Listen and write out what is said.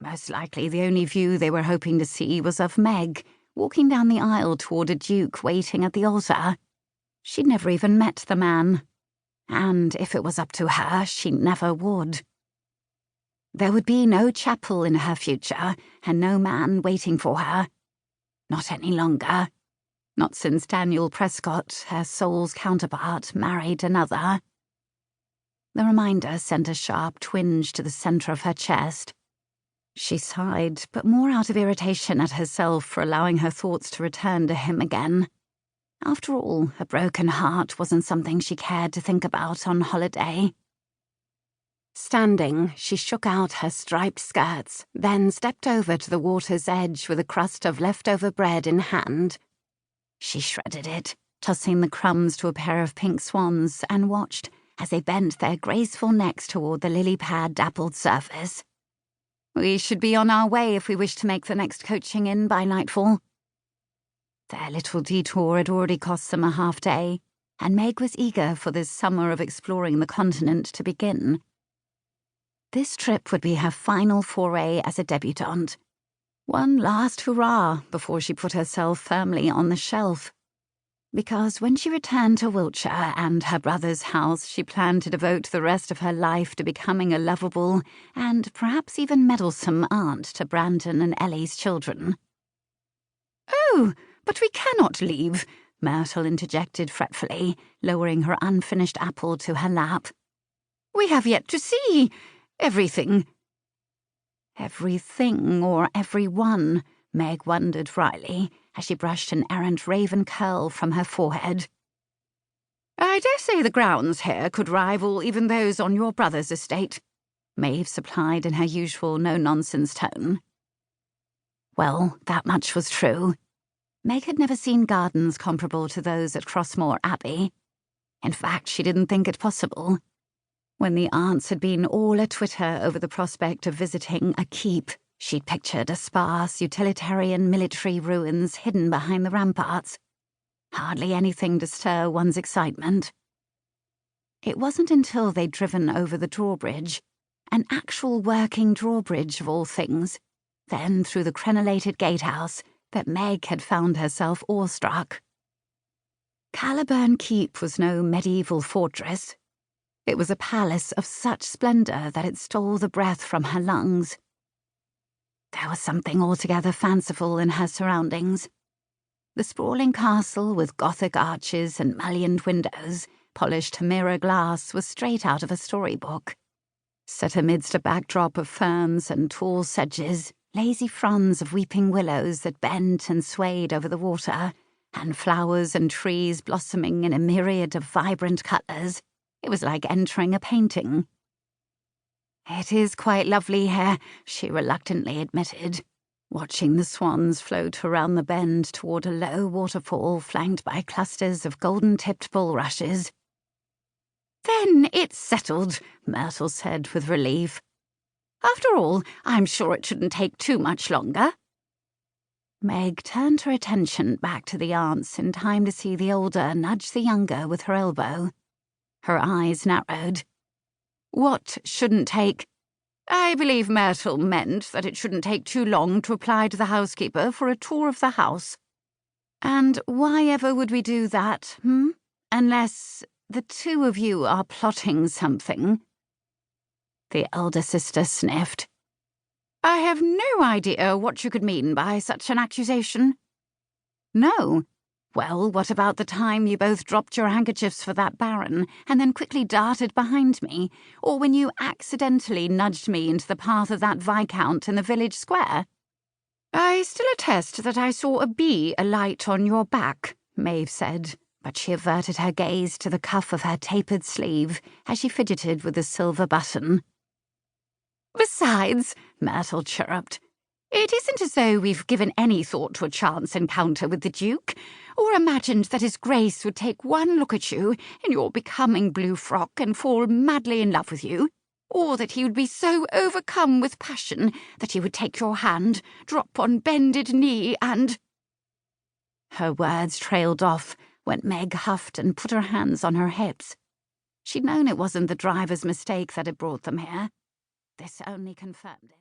Most likely the only view they were hoping to see was of Meg, walking down the aisle toward a duke waiting at the altar. She'd never even met the man. And if it was up to her, she never would. There would be no chapel in her future, and no man waiting for her. Not any longer. Not since Daniel Prescott, her soul's counterpart, married another. The reminder sent a sharp twinge to the center of her chest. She sighed, but more out of irritation at herself for allowing her thoughts to return to him again. After all, a broken heart wasn't something she cared to think about on holiday. Standing, she shook out her striped skirts, then stepped over to the water's edge with a crust of leftover bread in hand. She shredded it, tossing the crumbs to a pair of pink swans, and watched as they bent their graceful necks toward the lily-pad dappled surface. We should be on our way if we wish to make the next coaching in by nightfall. Their little detour had already cost them a half-day, and Meg was eager for this summer of exploring the continent to begin. This trip would be her final foray as a debutante. One last hurrah before she put herself firmly on the shelf. Because when she returned to Wiltshire and her brother's house, she planned to devote the rest of her life to becoming a lovable and perhaps even meddlesome aunt to Brandon and Ellie's children. "Oh, but we cannot leave," Myrtle interjected fretfully, lowering her unfinished apple to her lap. "We have yet to see everything." Everything or everyone, Meg wondered wryly, as she brushed an errant raven curl from her forehead. "I dare say the grounds here could rival even those on your brother's estate," Maeve supplied in her usual no-nonsense tone. Well, that much was true. Meg had never seen gardens comparable to those at Crossmoor Abbey. In fact, she didn't think it possible. When the aunts had been all a-twitter over the prospect of visiting a keep, she'd pictured a sparse, utilitarian military ruins hidden behind the ramparts. Hardly anything to stir one's excitement. It wasn't until they'd driven over the drawbridge, an actual working drawbridge of all things, then through the crenellated gatehouse, that Meg had found herself awestruck. Caliburn Keep was no medieval fortress. It was a palace of such splendor that it stole the breath from her lungs. There was something altogether fanciful in her surroundings. The sprawling castle with Gothic arches and mullioned windows, polished to mirror glass, was straight out of a storybook. Set amidst a backdrop of ferns and tall sedges, lazy fronds of weeping willows that bent and swayed over the water, and flowers and trees blossoming in a myriad of vibrant colours, it was like entering a painting. "It is quite lovely here," she reluctantly admitted, watching the swans float around the bend toward a low waterfall flanked by clusters of golden-tipped bulrushes. "Then it's settled," Myrtle said with relief. "After all, I'm sure it shouldn't take too much longer." Meg turned her attention back to the aunts in time to see the older nudge the younger with her elbow. Her eyes narrowed. "What shouldn't take?" "I believe Myrtle meant that it shouldn't take too long to apply to the housekeeper for a tour of the house." "And why ever would we do that, Unless the two of you are plotting something?" The elder sister sniffed. "I have no idea what you could mean by such an accusation." "No? Well, what about the time you both dropped your handkerchiefs for that baron and then quickly darted behind me, or when you accidentally nudged me into the path of that viscount in the village square?" "I still attest that I saw a bee alight on your back," Maeve said, but she averted her gaze to the cuff of her tapered sleeve as she fidgeted with the silver button. "Besides," Myrtle chirruped, "it isn't as though we've given any thought to a chance encounter with the Duke, or imagined that his Grace would take one look at you in your becoming blue frock and fall madly in love with you, or that he would be so overcome with passion that he would take your hand, drop on bended knee, and—" Her words trailed off when Meg huffed and put her hands on her hips. She'd known it wasn't the driver's mistake that had brought them here. This only confirmed it.